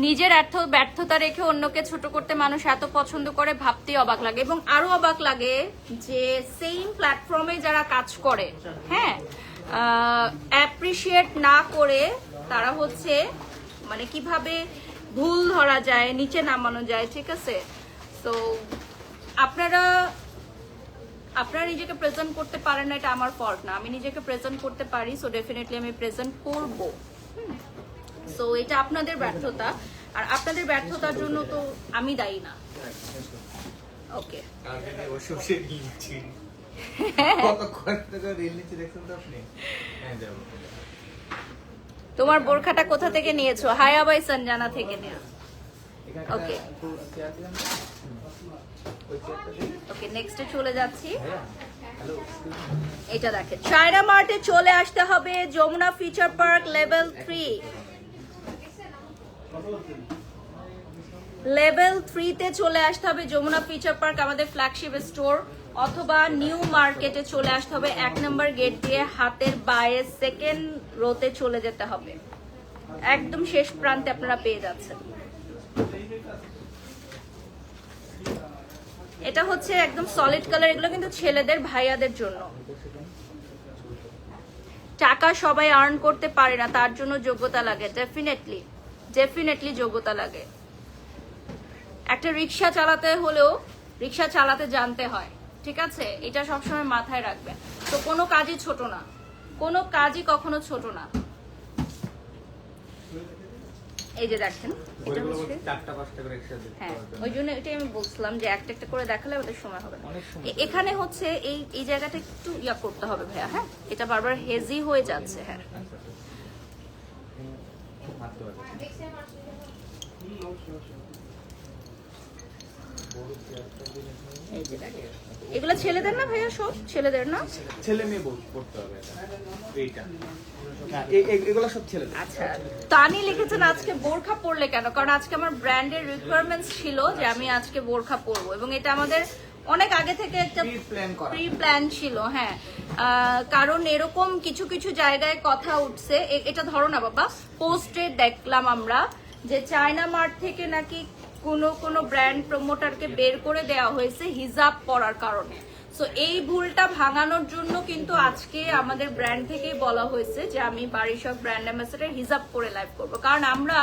নিজের ব্যর্থতা রেখে অন্যকে ছোট করতে মানুষ এত পছন্দ করে, ভাবতেই অবাক লাগে। এবং আরো অবাক লাগে যে সেম প্ল্যাটফর্মে যারা কাজ করে, হ্যাঁ, অ্যাপ্রিসিয়েট না করে তারা হচ্ছে মানে কিভাবে ভুল ধরা যায়, নিচে নামানো যায়, ঠিক আছে। তো আপনারা নিজেকে প্রেজেন্ট করতে পারেন না, এটা আমার ফল্ট না। আমি নিজেকে প্রেজেন্ট করতে পারি, সো ডেফিনেটলি আমি প্রেজেন্ট করবো। সো এটা আপনাদের ব্যর্থতা, আর আপনাদের ব্যর্থতার জন্য তো আমি দায়ী না। ওকে, তোমার বোরখাটা কোথা থেকে নিয়েছো? হায়া বাই সঞ্জানা থেকে নেয়া। ওকে ওকে, নেক্সটে চলে যাচ্ছি। এটা দেখেন, চায়না মার্টে চলে আসতে হবে, Jamuna future park level 3। Level 3 তে চলে আসতে হবে যমুনা ফিচার পার্ক, আমাদের ফ্ল্যাগশিপ স্টোর, অথবা নিউ মার্কেটে চলে আসতে হবে। 1 নম্বর গেট দিয়ে হাতের বায়ে সেকেন্ড রোতে চলে যেতে হবে, একদম শেষ প্রান্তে আপনারা পেয়ে যাচ্ছেন। এটা হচ্ছে একদম সলিড কালার, এগুলো কিন্তু ছেলেদের ভাইয়াদের জন্য। টাকা সবাই আর্ন করতে পারে না, তার জন্য যোগ্যতা লাগে। ডেফিনেটলি যোগ্যতা লাগে। একটা রিক্সা চালাতে হলেও রিক্সা চালাতে জানতে হয়, ঠিক আছে, এটা সবসময় মাথায় রাখবেন। তো কোনো কাজই ছোট না, কোনো কাজই কখনো ছোট না। এই যে দেখেন, এটা হচ্ছে 4-5টা করে একসাথে। হ্যাঁ, ওই জন্য এটাই আমি বলছিলাম যে একটা একটা করে দেখালে ওদের সময় হবে না। এখানে হচ্ছে এই জায়গাটা একটু ইয়া করতে হবে ভাইয়া, হ্যাঁ, এটা বারবার হেজি হয়ে যাচ্ছে। হ্যাঁ, এই যে দেখেন, এগুলো ছেলেদের না ভাইয়া? সব ছেলেদের না? ছেলে মেয়ে পড়তে হবে এইটা। এগুলো সব ছেলেদের। আচ্ছা, তানি লিখেছেন আজকে বোরখা পরলে কেন? কারণ আজকে আমার ব্র্যান্ডের রিকোয়ারমেন্টস ছিল যে আমি আজকে বোরখা পরবো, এবং এটা আমাদের অনেক আগে থেকে একটা প্রি প্ল্যান ছিল। হ্যাঁ, কারণ এরকম কিছু কিছু জায়গায় কথা উঠছে, এটা ধরো না বাবা, পোস্টে দেখলাম আমরা যে চায়না মার্ট থেকে নাকি কোনো ব্র্যান্ড প্রমোটারকে বের করে দেওয়া হয়েছে হিজাব পরার কারণে। সো এই ভুলটা ভাঙানোর জন্য কিন্তু আজকে আমাদের ব্র্যান্ড থেকেই বলা হয়েছে যে আমি বারিশক ব্র্যান্ড অ্যাম্বাসেডর হিজাব পরে লাইভ করব, কারণ আমরা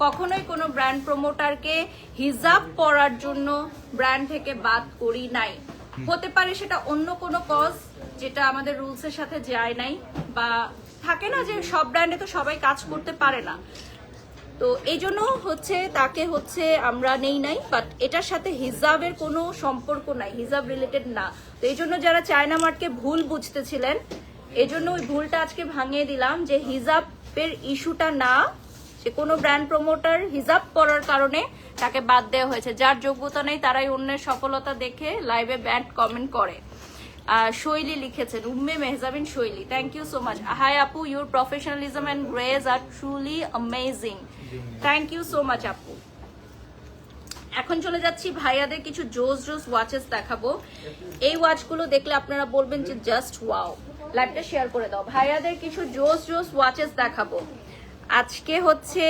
কখনোই কোনো ব্র্যান্ড প্রমোটারকে হিজাব পরার জন্য ব্র্যান্ড থেকে বাদ করি নাই। হতে পারে সেটা অন্য কোনো কজ যেটা আমাদের রুলসের সাথে যায় নাই, বা থাকে না যে সব ব্র্যান্ডে তো সবাই কাজ করতে পারে না, তো এই জন্য হচ্ছে তাকে হচ্ছে আমরা নেই নাই। বাট এটার সাথে হিজাবের কোনো সম্পর্ক নাই, হিজাব রিলেটেড না। তো এই জন্য যারা চায়না মার্টকে ভুল বুঝতেছিলেন, এই জন্য ওই ভুলটা আজকে ভাঙিয়ে দিলাম যে হিজাবের ইস্যুটা না, সে কোনো ব্র্যান্ড প্রমোটার হিজাব পরার কারণে তাকে বাদ দেওয়া হয়েছে। যার যোগ্যতা নেই তারাই অন্যের সফলতা দেখে লাইভে ব্যাড কমেন্ট করে। শৈলী লিখেছেন, Umme Mehjabin Shoily, thank you so much. Hi আপু, your professionalism and grace are truly amazing, thank you so much আপু। এখন চলে যাচ্ছি ভাইয়াদের কিছু জোস ওয়াচেস দেখাবো। এই ওয়াচগুলো দেখলে আপনারা বলবেন যে জাস্ট ওয়াও। লাইভটা শেয়ার করে দাও। ভাইয়াদের কিছু জোস ওয়াচেস দেখাবো আজকে, হচ্ছে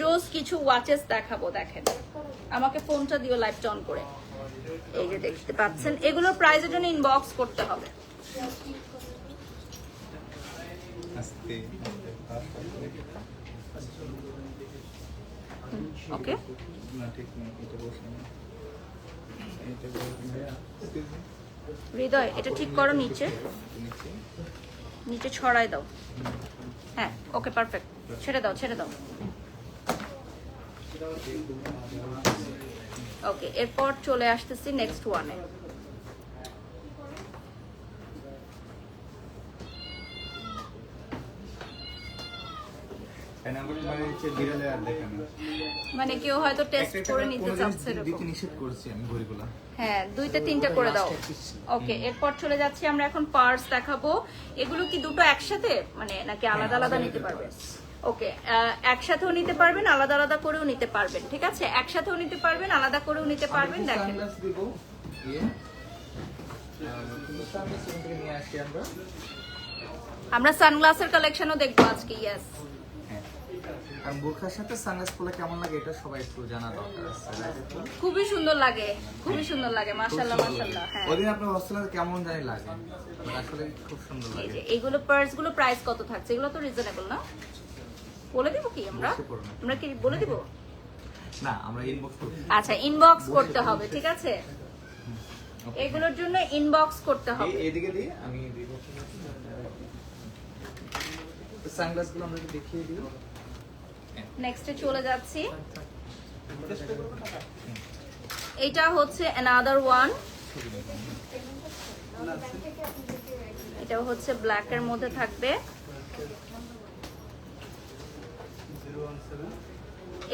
জোস কিছু ওয়াচেস দেখাবো। দেখেন, আমাকে ফোনটা দিও লাইভটা অন করে। এই যে দেখতে পাচ্ছেন, এগুলোর প্রাইসের জন্য ইনবক্স করতে হবে। ওকে, হৃদয় এটা ঠিক করো, নিচে ছড়াই দাও। হ্যাঁ, ওকে, পারফেক্ট, ছেড়ে দাও। ওকে, এরপর চলে আসতেছি নেক্সট ওয়ানে। মানে কেউ হয়তো টেস্ট করে নিতে চাচ্ছে এরকম। হ্যাঁ, 2-3টা করে দাও। ওকে, এরপর চলে যাচ্ছি আমরা এখন পার্স দেখাবো। এগুলো কি দুটো একসাথে মানে নাকি আলাদা আলাদা নিতে পারবে? ওকে, একসাথেও নিতে পারবেন, আলাদা আলাদা করেও নিতে পারবেন, ঠিক আছে, একসাথেও নিতে পারবেন, আলাদা করেও নিতে পারবেন। দেখেন, আমরা সানগ্লাসের কালেকশনও দেখবো আজকে। ইয়েস, কারণ বোরখার সাথে সানগ্লাস পরলে কেমন লাগে এটা সবাই একটু জানা দরকার আছে খুবই সুন্দর লাগে, খুবই সুন্দর লাগে, মাশাআল্লাহ মাশাআল্লাহ। হ্যাঁ, ওদিন আপনার হোস্টেলে কেমন জানি লাগে, আসলে খুব সুন্দর এই লাগে। যে এইগুলো পার্স গুলো প্রাইস কত থাকছে? এগুলো তো রিজনেবল না? বলে দিব কি আমরা? বসে পড়ো না। আমরা কি বলে দিব? না, আমরা ইনবক্স করব। আচ্ছা, ইনবক্স করতে হবে, ঠিক আছে? এগুলোর জন্য ইনবক্স করতে হবে। এদিকে দিয়ে আমি দিব। সানগ্লাসগুলো আমরা একটু দেখিয়ে দিই। নেক্সটে চলে যাচ্ছি। এটা হচ্ছে another one, এটা হচ্ছে ব্ল্যাক এর মধ্যে থাকবে।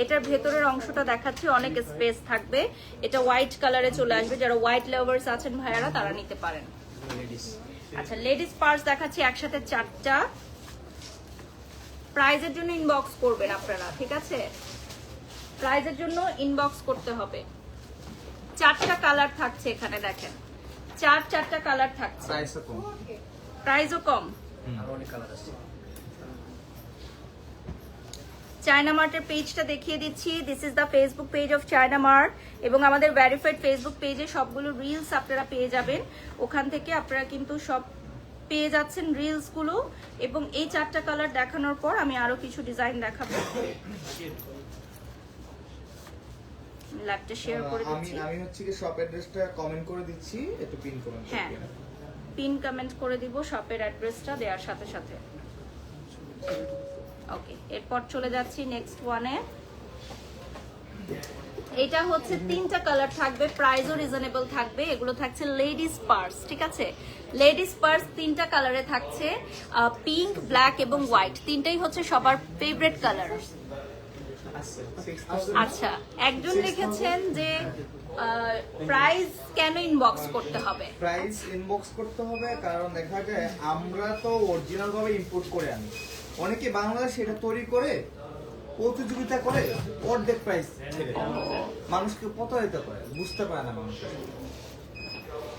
এটার ভেতরের অংশটা দেখাচ্ছি, অনেক স্পেস থাকবে। এটা হোয়াইট কালারে চলে আসবে, যারা হোয়াইট লাভার্স আছেন ভাইয়ারা তারা নিতে পারেন। আচ্ছা, লেডিস পার্স দেখাচ্ছি একসাথে 4টা। প্রাইজের জন্য ইনবক্স করবেন আপনারা, ঠিক আছে? প্রাইজের জন্য ইনবক্স করতে হবে। 4টা কালার থাকছে এখানে, দেখেন 4টা কালার থাকছে। প্রাইসও কম। প্রাইসও কম। আরো অনেক কালার আছে। চায়না মার্টের পেজটা দেখিয়ে দিচ্ছি। This is the Facebook page of China mart, এবং আমাদের ভেরিফাইড ফেসবুক পেজে সবগুলো রিলস আপনারা পেয়ে যাবেন। ওখান থেকে আপনারা কিন্তু সব পেয়ে যাচ্ছেন রিলস গুলো। এবং এই 4টা কালার দেখানোর পর আমি আরো কিছু ডিজাইন দেখাবো। লাইভটা শেয়ার করে দিচ্ছি। আমি হচ্ছে কি শপ অ্যাড্রেসটা কমেন্ট করে দিচ্ছি, একটু পিন করুন। হ্যাঁ, পিন কমেন্ট করে দিব শপের অ্যাড্রেসটা দেওয়ার সাথে সাথে। ওকে, এরপর চলে যাচ্ছি নেক্সট ওয়ানে। এটা হচ্ছে 3টা কালার থাকবে, প্রাইসও রিজনেবল থাকবে। এগুলো থাকছে লেডিস পার্স, ঠিক আছে? লেডিস পার্স 3টা কালারে থাকছে, পিঙ্ক, ব্ল্যাক এবং হোয়াইট। 3টাই হচ্ছে সবার ফেভারিট কালার। আচ্ছা, একজন লিখেছেন যে প্রাইস কেন ইনবক্স করতে হবে? প্রাইস ইনবক্স করতে হবে কারণ দেখা যায় আমরা তো অরিজিনাল ভাবে ইম্পোর্ট করে আনি, অনেকে বাংলাদেশে এটা তৈরি করে প্রতিযোগিতা করে অর্ধেক প্রাইস ছেড়ে দেয়। মানুষকে প্রতারিত করে, বুঝতে পারে না মানুষ।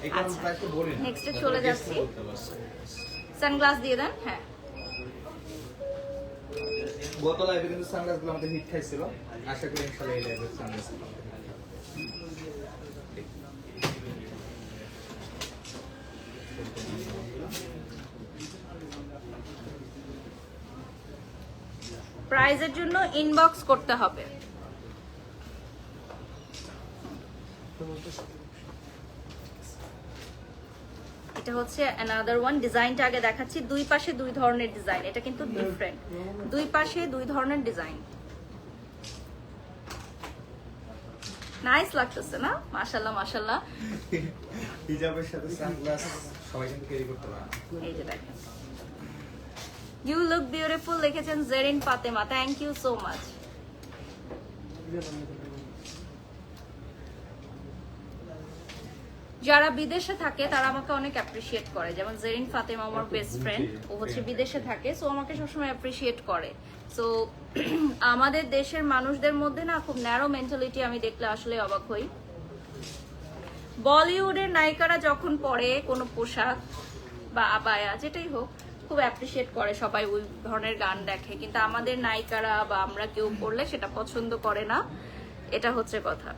এই কারণে আচ্ছা, প্রাইসটা বলি না। নেক্সটে চলে যাচ্ছি। সানগ্লাস দিয়ে দেন। হ্যাঁ, গত লাইভে কিন্তু সানগ্লাসগুলো আমাদের হিট খাইছিল, আশা করি ইনশাআল্লাহ এই লাইভে সানগ্লাস প্রাইজের জন্য ইনবক্স করতে হবে। এটা হচ্ছে another one, ডিজাইনটা আগে দেখাচ্ছি। দুই পাশে দুই ধরনের ডিজাইন, এটা কিন্তু ডিফারেন্ট। দুই পাশে দুই ধরনের ডিজাইন, নাইস লাগতেছে না? মাশাআল্লাহ মাশাআল্লাহ। হিজাবের সাথে সানগ্লাস সবাই কিন্তু ক্যারি করতে পারে। এই যে দেখেন, ইউ লুক বিউটিফুল লিখেছেন Zerin Fatema, thank you so much. যারা বিদেশে থাকে তারা আমাকে অনেক অ্যাপ্রিশিয়েট করে, যেমন জেরিন ফাতেমা আমার বেস্ট ফ্রেন্ড, ও হচ্ছে বিদেশে থাকে, সো আমাকে সবসময় অ্যাপ্রিশিয়েট করে। সো আমাদের দেশের মানুষদের মধ্যে না খুব ন্যারো মেন্টালিটি আমি দেখলে আসলে অবাক হই। বলিউডের নায়িকারা যখন পরে কোনো পোশাক বা আবায়া যেটাই হোক খুব অ্যাপ্রিশিয়েট করে, সবাই ওই ধরনের গান দেখে, কিন্তু আমাদের নায়িকারা বা আমরা কেউ পড়লে সেটা পছন্দ করে না, এটা হচ্ছে কথা।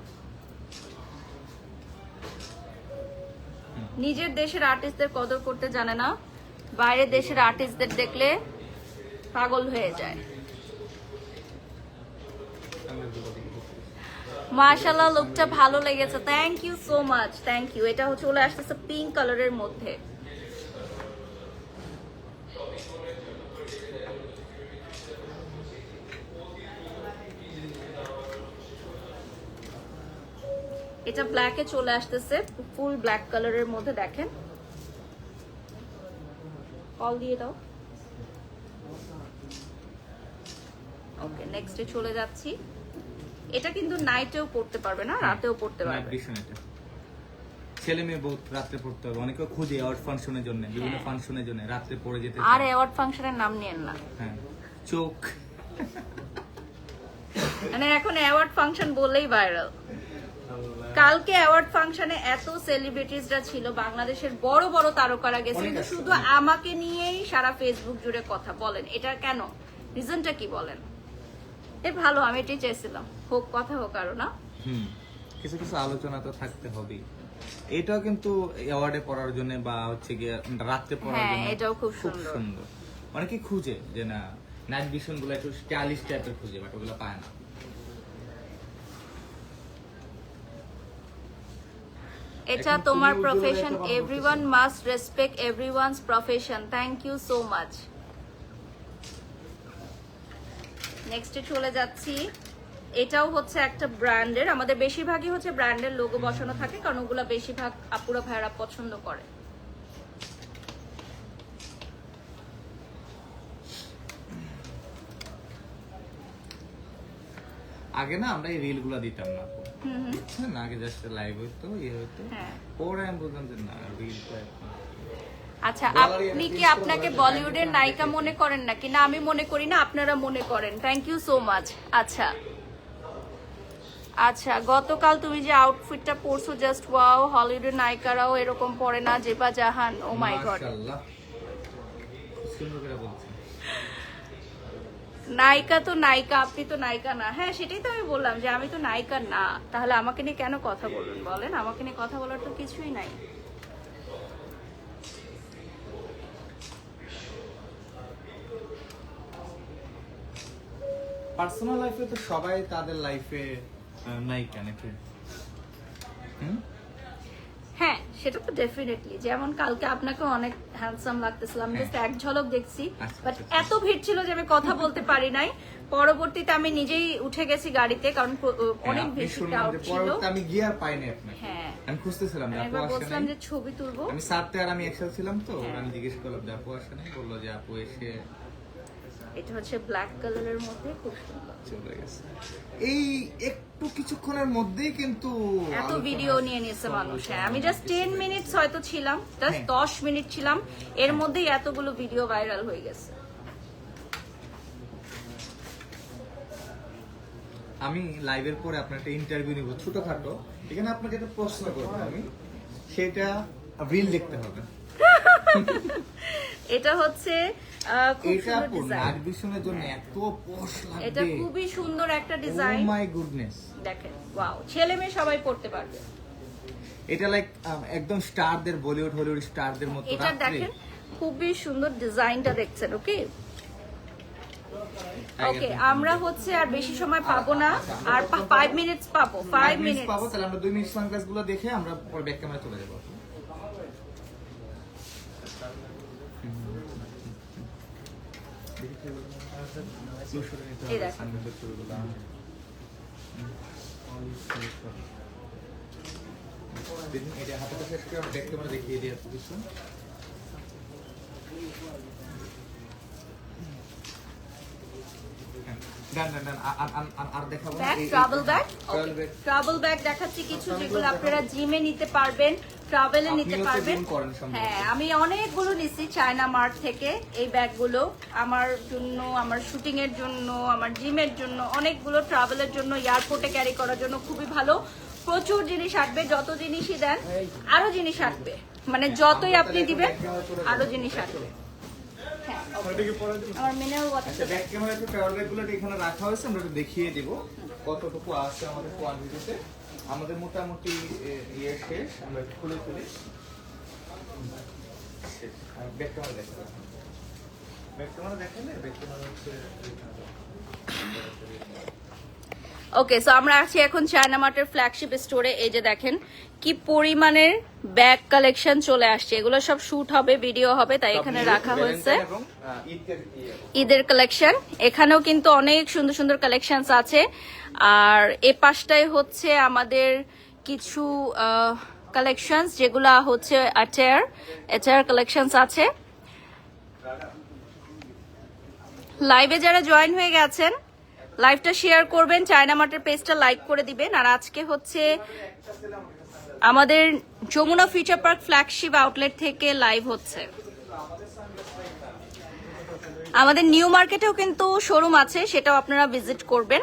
নিজের দেশের আর্টিস্টদের কদর করতে জানে না, বাইরের দেশের আর্টিস্টদের দেখলে পাগল হয়ে যায়। মাশাআল্লাহ, লুকটা ভালো লেগেছে, thank you so much, thank you. এটা হচ্ছে চলে আসতেছে পিঙ্ক কালারের মধ্যে। এটা ব্ল্যাকে চলে আসতেছে, ফুল ব্ল্যাক কালারের মধ্যে। দেখেন, কল দিয়ে দাও। ওকে, নেক্সটে চলে যাচ্ছি। এটা কিন্তু নাইটেও পড়তে পারবে না, রাতেও পড়তে পারবে। ছেলে মেয়ে বহুত রাতে পড়তে হবে, অনেকে খুঁজে অ্যাওয়ার্ড ফাংশনের জন্য, বিভিন্ন ফাংশনের জন্য রাতে পড়ে যেতে। আর অ্যাওয়ার্ড ফাংশনের নাম নিয়েন না। হ্যাঁ, চোখ মানে এখন অ্যাওয়ার্ড ফাংশন বললেই ভাইরাল। কালকে অ্যাওয়ার্ড ফাংশনে এত সেলিব্রিটিসরা ছিল, বাংলাদেশের বড় বড় তারকারা গেছে, কিন্তু শুধু আমাকে নিয়েই সারা ফেসবুক জুড়ে কথা বলেন। এটা কেন? রিজনটা কি বলেন? এ ভালো, আমি এটাই চাইছিলাম, হোক কথা হোক আরো না। কিছু কিছু আলোচনা তো থাকতে হবেই। এটাও কিন্তু অ্যাওয়ার্ডে পড়ার জন্য বা হচ্ছে গিয়ে রাত্রে পড়ার হ্যাঁ, জন্য এটাও খুব খুব সুন্দর। সুন্দর। অনেকে খুঁজে যে না নাইট ভিশন গুলো একটু স্টাইলিশ টাইপের খুঁজে, বাট ওগুলো পায় না। এটা এখন তোমার তুমি প্রফেশন, উজ্জ্বল একটা everyone must respect everyone's profession. Thank you so much. নেক্সটে চলে যাচ্ছি। এটাও হচ্ছে একটা ব্র্যান্ডের, আমাদের বেশিরভাগই হচ্ছে ব্র্যান্ডের লোগো বসানো থাকে, কারণ ওগুলা বেশিরভাগ আপুরা ভাইরা পছন্দ করে। আগে না আমরা এই রিল গুলা দিতাম না, বুঝছেন? আগে জাস্ট লাইভ হইতো, হইতো, হ্যাঁ। পরে আমি বুঝলাম যে না রিল তো এখন। আচ্ছা, আপনি কি আপনাকে বলিউডের নায়িকা মনে করেন নাকি? না, আমি মনে করি না, আপনারা মনে করেন। Thank you so much. আচ্ছা আচ্ছা, গতকাল তুমি যে আউটফিটটা পরছো, জাস্ট ওয়াও, হলিউডের নায়িকারাও এরকম পরে না, জেবা জাহান। ও মাই গড, মাশাআল্লাহ, সুন্দর করে বলছেন। নায়িকা তো নায়িকা, আপনি তো নায়িকা না। হ্যাঁ, সেটাই তো আমি বললাম যে আমি তো নায়িকা না, তাহলে আমাকে নিয়ে কেন কথা বলবেন বলেন? আমাকে নিয়ে কথা বলার তো কিছুই নাই। পার্সোনাল লাইফে তো সবাই তাদের লাইফে নায়িকা নাকি? হ্যাঁ, সেটা তো ডেফিনেটলি। যেমন কালকে আপনাকে অনেক হ্যান্ডসাম লাগতেছিল, আমি জাস্ট এক ঝলক দেখছি, আচ্ছা, বাট আচ্ছা। এত ভিড় ছিল যে আমি কথা বলতে পারি নাই। পরবর্তীতে আমি নিজেই উঠে গেছি গাড়িতে, কারণ অনেক আপনি বেশি শুনলাম ক্রাউড যে ছিল। পরবর্তী আমি গিয়ার পাইনি আপনাকে। হ্যাঁ, আমি খুঁজতেছিলাম যে আমি আপু একবার আসে বলছিলাম নাই। যে ছবি তুলবো। আমি সাথে আর আমি একসাথে ছিলাম তো, হ্যাঁ। আমি জিজ্ঞেস করলাম যে আপু আসে নাই, বললো যে আপু এসে এটা হচ্ছে ব্ল্যাক কালারের মধ্যে, খুব সুন্দর। চলে গেছে। এই একটু কিছুক্ষণের মধ্যেই কিন্তু এত আলোচনায় ভিডিও নিয়ে নিয়েছে মানুষ। হ্যাঁ, আমি জাস্ট সমালোচনা 10 মিনিটস হয়তো ছিলাম, জাস্ট হ্যাঁ। 10 মিনিট ছিলাম, এর মধ্যেই এতগুলো ভিডিও ভাইরাল হয়ে গেছে। আমি লাইভের পরে আপনার একটা ইন্টারভিউ নিব ছোটখাটো, এখানে আপনাকে একটা প্রশ্ন করবো আমি, সেটা রিল দেখতে হবে। এটা হচ্ছে খুব এটা সুন্দর আপু ডিজাইন। নাইট ভিশনের জন্য এত পশ লাগবে। এটা খুবই সুন্দর একটা ও ডিজাইন। My goodness. দেখেন, ওয়াও, ছেলে মেয়ে সবাই পড়তে পারবে। এটা লাইক একদম স্টারদের, বলিউড হলিউড স্টারদের মতো এটা রাত্রে। দেখেন, খুবই সুন্দর ডিজাইনটা দেখছেন। ওকে ওকে, আমরা হচ্ছে আর বেশি সময় পাবো না, আর 5 মিনিটস পাবো, 5 মিনিটস পাবো, তাহলে আমরা 2 মিনিট সানগ্লাস গুলো দেখে আমরা পরে ব্যাক ক্যামেরা চলে যাবো। এই দেখেন। এটা হাতে শেষ করে আমরা ব্যাক ক্যামেরা দেখিয়ে দিই এত কিছু। আর দেখাবো bag, travel bag, travel bag দেখাচ্ছি কিছু, যেগুলো আপনারা জিমে নিতে পারবেন, ট্রাভেলে নিতে আপনিও তো পারবেন। জিম করেন সম্ভবত। হ্যাঁ, আমি অনেকগুলো নিছি চায়না মার্ট থেকে এই ব্যাগগুলো, আমার জন্য, আমার শুটিং এর জন্য, আমার জিমের জন্য, অনেকগুলো ট্রাভেলের জন্য, এয়ারপোর্টে ক্যারি করার জন্য খুবই ভালো। প্রচুর জিনিস আসবে, যত জিনিসই দেন আরো জিনিস আসবে, মানে যতই আপনি দিবেন আরো জিনিস আসবে। হ্যাঁ, আমার মিনারেল ওয়াটার। আচ্ছা, ব্যাক ক্যামেরা একটু ট্রাভেল ব্যাগগুলো এখানে রাখা হয়েছে, আমরা একটু দেখিয়ে দিব কতটুকু আছে আমাদের কোয়ান্টিটিতে। আমাদের মোটামুটি ইয়ে শেষ, আমরা একটু খুলে খুলে ব্যাক ক্যামেরা দেখাবো। ব্যাক ক্যামেরা দেখালে ব্যাক ক্যামেরা হচ্ছে ওকে, সো আমরা আছি এখন চায়না মার্টের ফ্ল্যাগশিপ স্টোরে। এই যে দেখেন কি পরিমাণের ব্যাগ কালেকশন চলে আসছে, এগুলো সব শুট হবে, ভিডিও হবে, তাই এখানে রাখা হয়েছে। এবং ঈদের কালেকশন, এখানেও কিন্তু অনেক সুন্দর সুন্দর কালেকশনস আছে। আর এ পাশটায় হচ্ছে আমাদের কিছু কালেকশনস, যেগুলা হচ্ছে অ্যাটায়ার কালেকশনস আছে। লাইভে যারা জয়েন হয়ে গেছেন, লাইভটা শেয়ার করবেন, চায়না মার্টের পেজটা লাইক করে দিবেন। আর আজকে হচ্ছে আমাদের Jamuna future park flagship outlet থেকে লাইভ হচ্ছে। আমাদের নিউ মার্কেটেও কিন্তু শোরুম আছে, সেটাও আপনারা ভিজিট করবেন।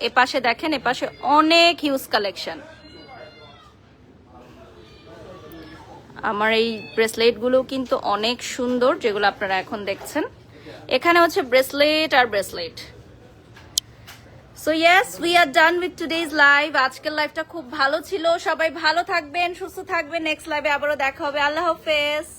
এপাশে দেখেন, এপাশে অনেক হিউজ কালেকশন। আমার এই ব্রেসলেট গুলো কিন্তু অনেক সুন্দর, যেগুলো আপনারা এখন দেখছেন। এখানে হচ্ছে ব্রেসলেট আর bracelet. So yes we are done with today's live. আজকের লাইভটা খুব ভালো ছিল, সবাই ভালো থাকবেন, সুস্থ থাকবেন। নেক্সট লাইভে আবারও দেখা হবে। আল্লাহ হাফেজ।